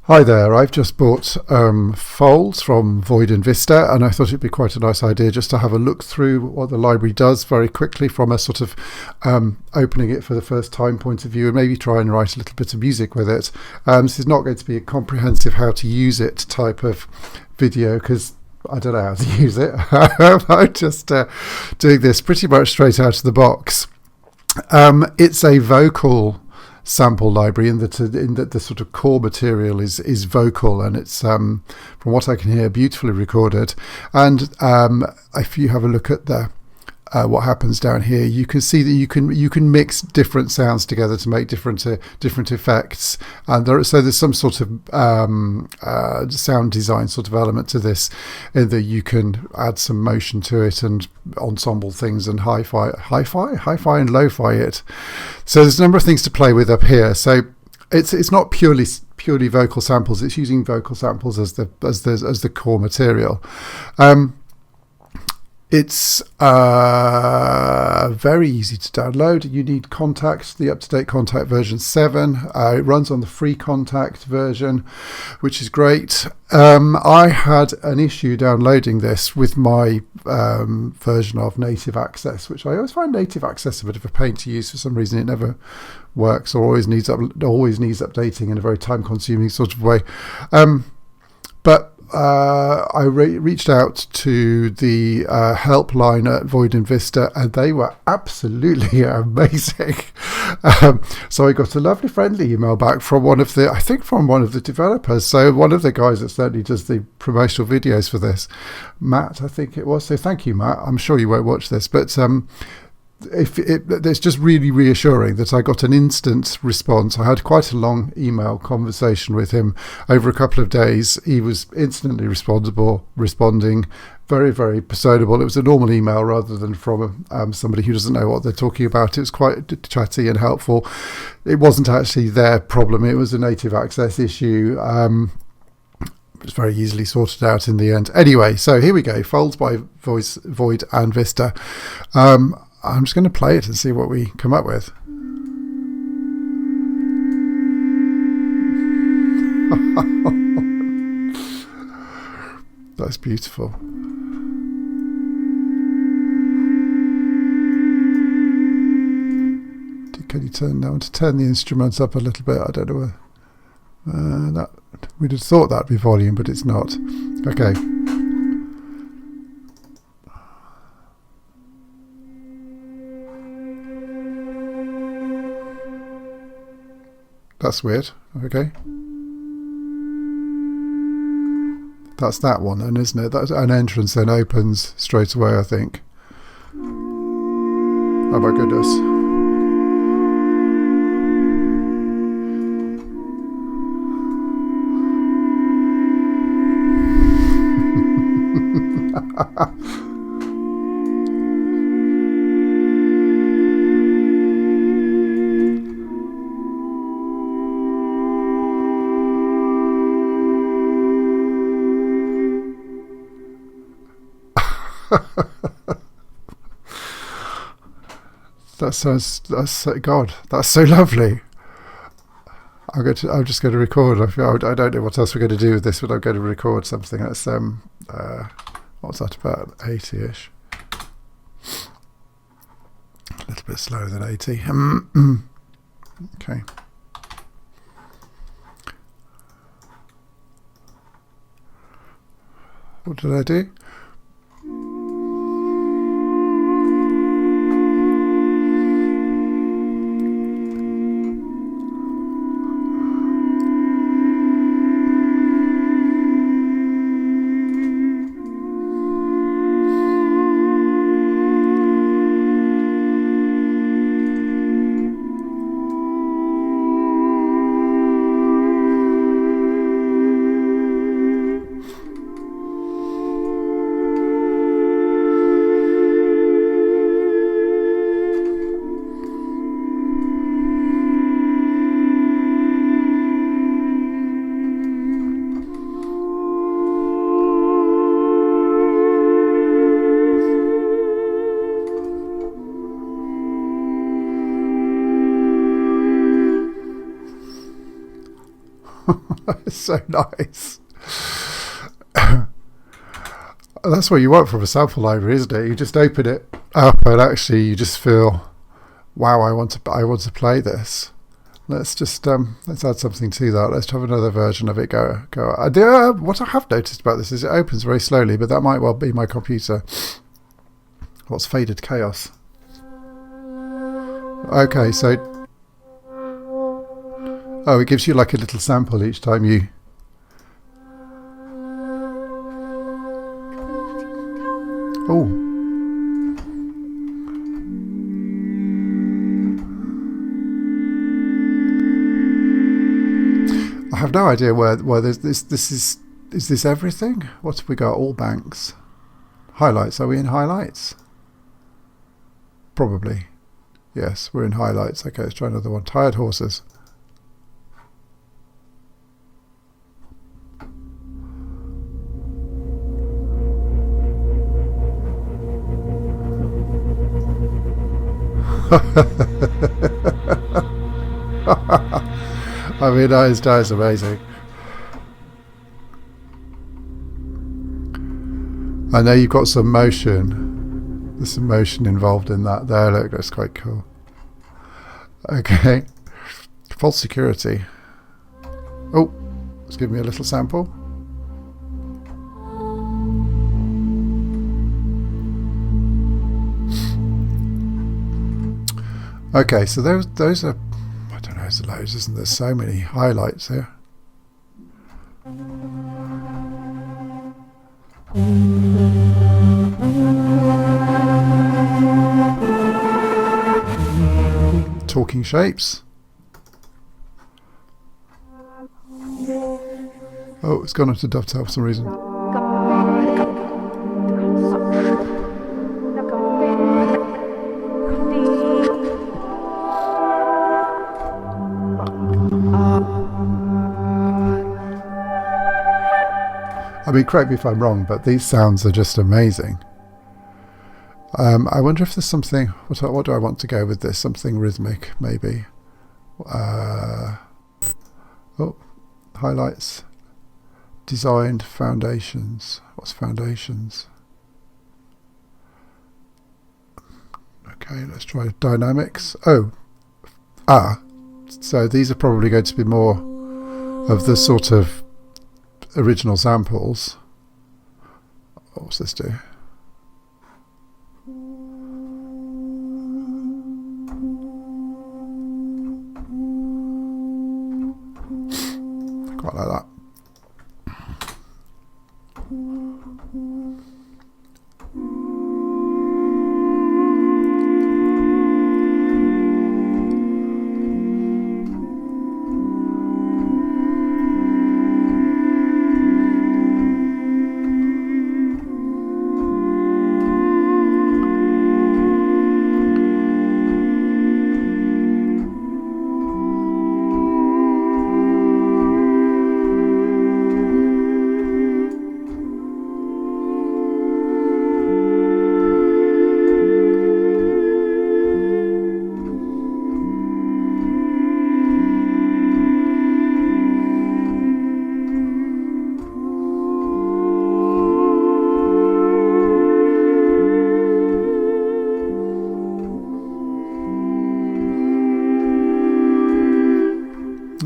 Hi there, I've just bought folds from Void and Vista, and I thought it'd be quite a nice idea just to have a look through what the library does very quickly from a sort of opening it for the first time point of view, and maybe try and write a little bit of music with it. This is not going to be a comprehensive how to use it type of video because I don't know how to use it. I'm just doing this pretty much straight out of the box. It's a vocal sample library in that the sort of core material is vocal, and it's from what I can hear beautifully recorded. And if you have a look at the what happens down here, you can see that you can mix different sounds together to make different effects, and so there's some sort of sound design sort of element to this, in that you can add some motion to it and ensemble things and hi-fi and lo-fi it. So there's a number of things to play with up here. So it's not purely vocal samples. It's using vocal samples as the core material. It's very easy to download. You need Contact, the up-to-date Contact version 7. It runs on the free Contact version, which is great. I had an issue downloading this with my version of Native Access, which I always find Native Access a bit of a pain to use. For some reason, it never works or always needs updating in a very time-consuming sort of way. But I reached out to the helpline at Void and Vista, and they were absolutely amazing. So I got a lovely friendly email back from one of the developers. So one of the guys that certainly does the promotional videos for this, Matt, I think it was. So thank you, Matt. I'm sure you won't watch this, but it's just really reassuring that I got an instant response. I had quite a long email conversation with him over a couple of days. He was instantly responding, very, very personable. It was a normal email rather than from somebody who doesn't know what they're talking about. It was quite chatty and helpful. It wasn't actually their problem. It was a Native Access issue. It was very easily sorted out in the end. Anyway, so here we go. Folds by Void and Vista. I'm just going to play it and see what we come up with. That's beautiful. Can you turn the instruments up a little bit? I don't know where. We'd have thought that'd be volume, but it's not. Okay. That's weird. Okay. That's that one then, isn't it? That's an entrance then opens straight away, I think. Oh my goodness. That's so lovely. I'm just going to record. I don't know what else we're going to do with this, but I'm going to record something that's what's that, about 80ish, a little bit slower than 80. Okay. What did I do? It's so nice. That's what you want from a sample library, isn't it? You just open it up and actually you just feel, wow, I want to play this. Let's just let's add something to that. Let's have another version of it go. What I have noticed about this is it opens very slowly, but that might well be my computer. What's faded chaos? Okay, so it gives you like a little sample each time you. Oh. I have no idea where there's this is this everything? What have we got? All banks. Highlights. Are we in highlights? Probably. Yes, we're in highlights. Okay, let's try another one. Tired horses. I mean, that is amazing. I know you've got some motion. There's some motion involved in that there. Look, that's quite cool. Okay. False security. Oh, let's give me a little sample. Okay, so those are, I don't know, there's loads, isn't there? So many highlights here. Talking shapes. Oh, it's gone into dovetail for some reason. I mean, correct me if I'm wrong, but these sounds are just amazing. I wonder if there's something. What do I want to go with this? Something rhythmic, maybe. Oh, highlights. Designed foundations. What's foundations? Okay, let's try dynamics. So these are probably going to be more of the sort of original samples. What's this do? Quite like that.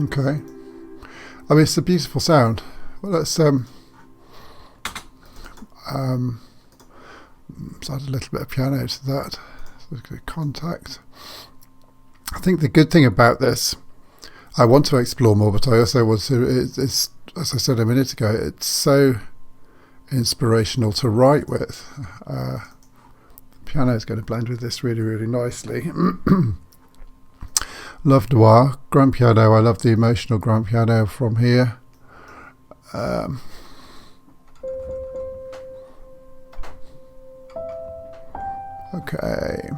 Okay. I mean, it's a beautiful sound. Well, let's add a little bit of piano to that. So contact. I think the good thing about this, I want to explore more, but I also want to, it's, as I said a minute ago, it's so inspirational to write with. Piano is going to blend with this really, really nicely. Love noir, grand piano. I love the emotional grand piano from here. Okay.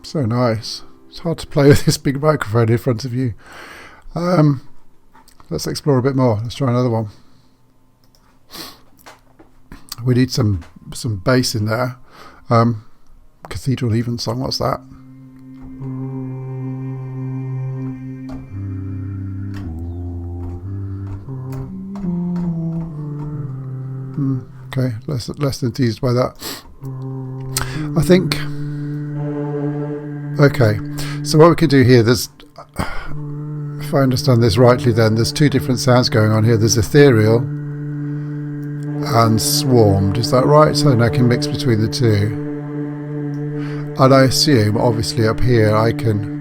So nice. It's hard to play with this big microphone in front of you. Let's explore a bit more. Let's try another one. We need some bass in there. Cathedral Evensong, what's that? Okay, less than teased by that. I think. Okay, so what we can do here, there's, if I understand this rightly, then there's two different sounds going on here. There's ethereal and swarmed. Is that right? So I can mix between the two. And I assume, obviously, up here I can.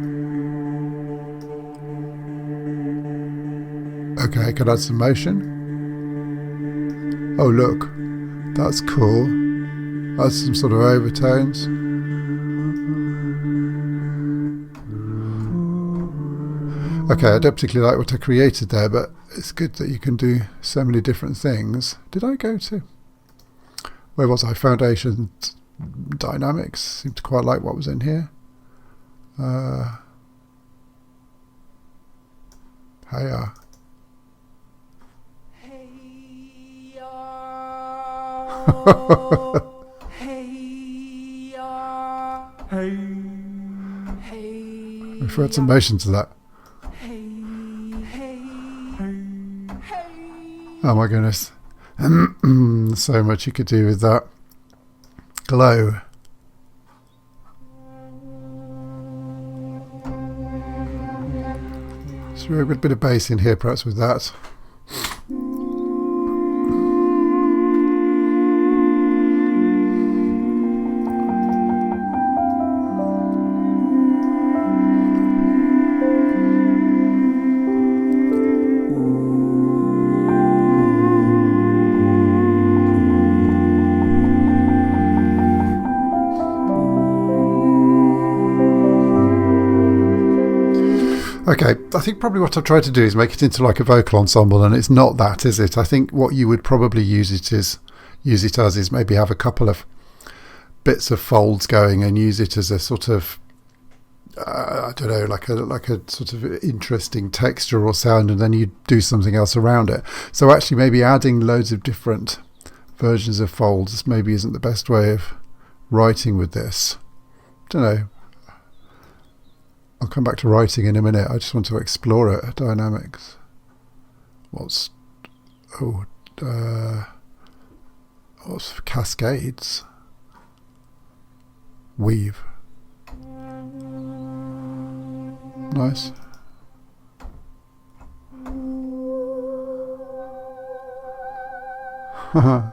Okay, I can add some motion. Oh, look, that's cool. That's some sort of overtones. Okay, I don't particularly like what I created there, but it's good that you can do so many different things. Did I go to... Where was I? Foundations, Dynamics. Seemed to quite like what was in here. Hey, We've had some motion to that. Oh my goodness. So much you could do with that. Glow. So a good bit of bass in here perhaps with that. Okay, I think probably what I've tried to do is make it into like a vocal ensemble, and it's not that, is it? I think what you would probably use it as is maybe have a couple of bits of folds going and use it as a sort of I don't know, like a sort of interesting texture or sound, and then you do something else around it. So actually maybe adding loads of different versions of folds maybe isn't the best way of writing with this. Don't know. I'll come back to writing in a minute. I just want to explore it. Dynamics. What's cascades? Weave. Nice. Haha.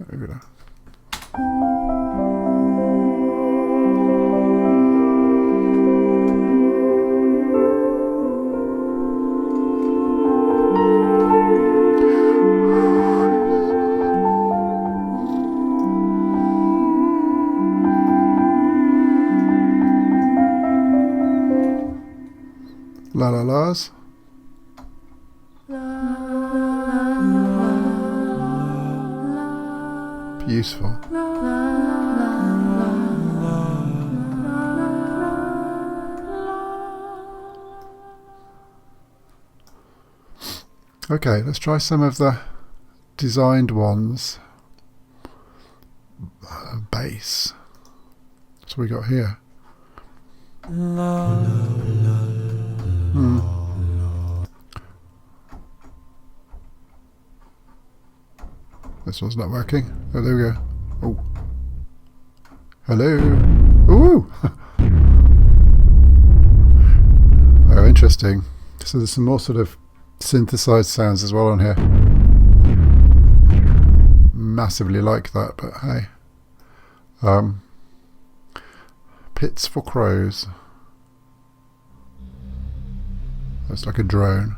There we go. La la la's. Beautiful. Okay, let's try some of the designed ones. Bass. That's what we got here. This one's not working. Oh, there we go. Oh. Hello. Ooh. Oh, interesting. So there's some more sort of synthesized sounds as well on here. Massively like that, but hey. Pits for crows. That's like a drone.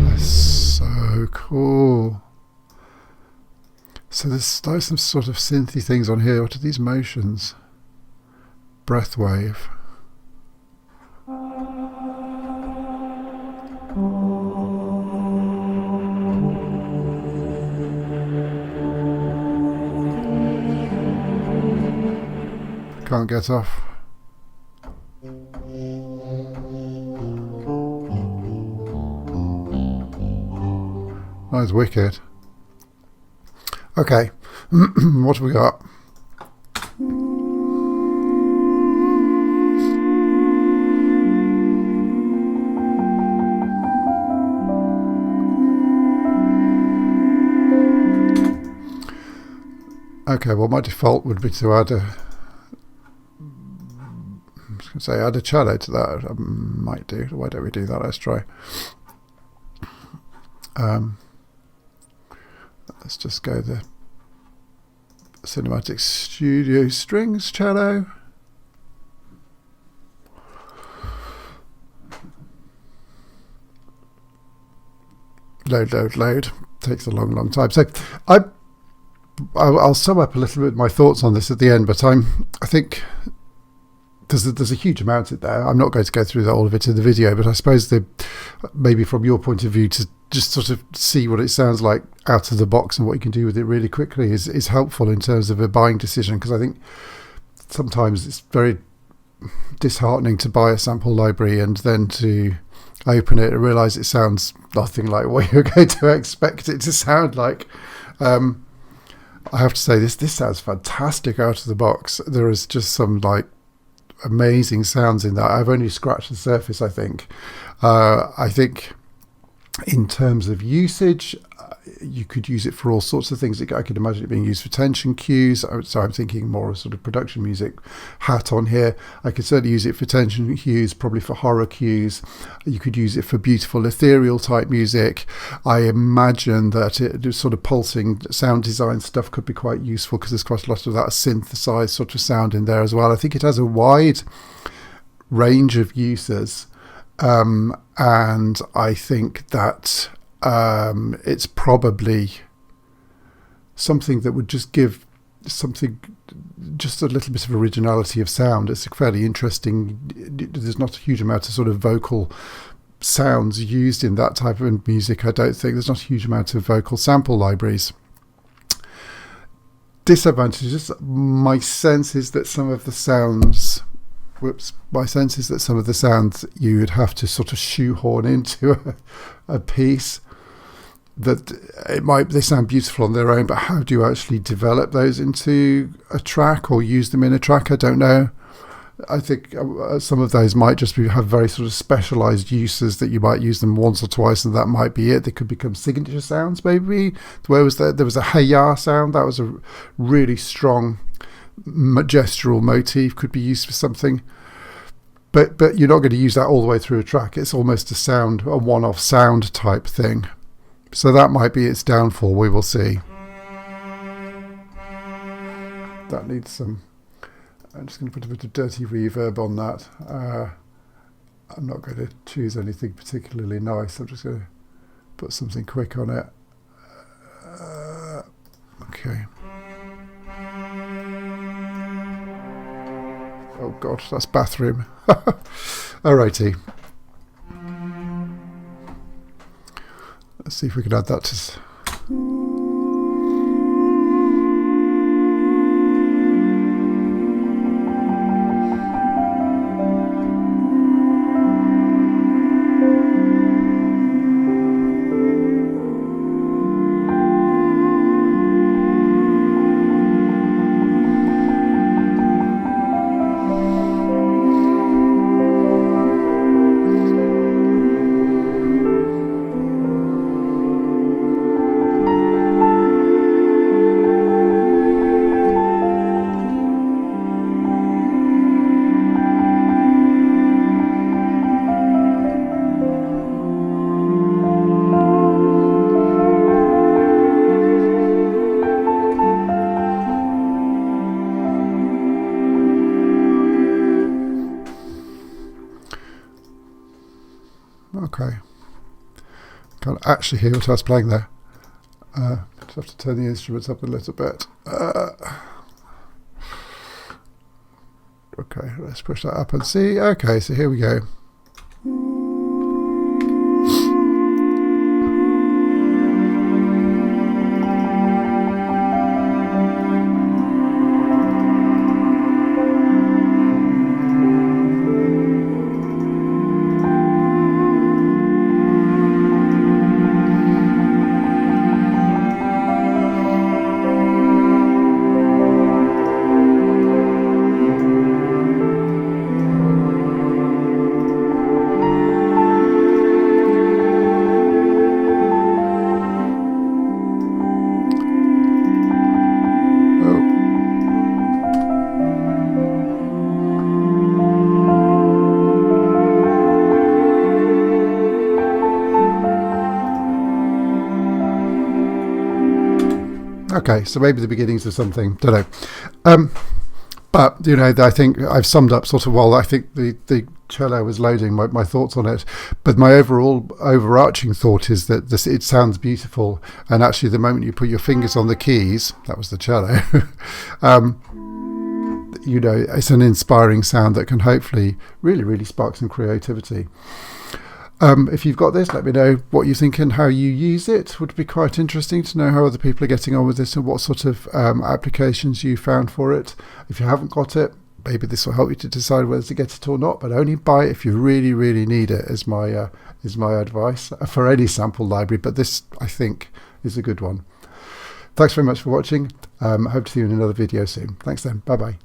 That's so cool. So there's some sort of synthy things on here. What are these motions? Breath wave. Can't get off. Oh, it's wicked. Okay, what have we got? Okay, well, my default would be to add add a cello to that. I might do. Why don't we do that? Let's try. Let's just go the Cinematic Studio strings cello. Load. Takes a long time. So I'll sum up a little bit my thoughts on this at the end, but I think there's a huge amount in there. I'm not going to go through all of it in the video, but I suppose maybe from your point of view to just sort of see what it sounds like out of the box and what you can do with it really quickly is helpful in terms of a buying decision, because I think sometimes it's very disheartening to buy a sample library and then to open it and realise it sounds nothing like what you're going to expect it to sound like. I have to say this sounds fantastic out of the box. There is just some like amazing sounds in that. I've only scratched the surface, I think. I think in terms of usage, you could use it for all sorts of things. I could imagine it being used for tension cues. So I'm thinking more of sort of production music hat on here. I could certainly use it for tension cues, probably for horror cues. You could use it for beautiful ethereal type music. I imagine that sort of pulsing sound design stuff could be quite useful, because there's quite a lot of that synthesized sort of sound in there as well. I think it has a wide range of uses. And I think that it's probably something that would just give something, just a little bit of originality of sound. It's fairly interesting. There's not a huge amount of sort of vocal sounds used in that type of music. I don't think there's not a huge amount of vocal sample libraries. Disadvantages, my sense is that some of the sounds you would have to sort of shoehorn into a piece. That they sound beautiful on their own, but how do you actually develop those into a track or use them in a track? I don't know. I think some of those might just have very sort of specialized uses that you might use them once or twice, and that might be it. They could become signature sounds, maybe. There was a hey-ya sound. That was a really strong gestural motif, could be used for something. But you're not going to use that all the way through a track. It's almost a one-off sound type thing. So that might be its downfall. We will see. That needs some... I'm just going to put a bit of dirty reverb on that. I'm not going to choose anything particularly nice. I'm just going to put something quick on it. Okay. Oh God, that's bathroom. Alrighty. Let's see if we can add that to... Okay. Can't actually hear what I was playing there. Just have to turn the instruments up a little bit. Okay, let's push that up and see. Okay, so here we go. Okay, so maybe the beginnings of something, don't know. But, you know, I think I've summed up sort of, well, I think the cello was loading my thoughts on it. But my overarching thought is that it sounds beautiful. And actually, the moment you put your fingers on the keys, that was the cello, you know, it's an inspiring sound that can hopefully really, really spark some creativity. If you've got this, let me know what you think and how you use it. Would be quite interesting to know how other people are getting on with this and what sort of applications you found for it. If you haven't got it, maybe this will help you to decide whether to get it or not, but only buy it if you really, really need it, is my advice for any sample library. But this, I think, is a good one. Thanks very much for watching. Hope to see you in another video soon. Thanks then. Bye-bye.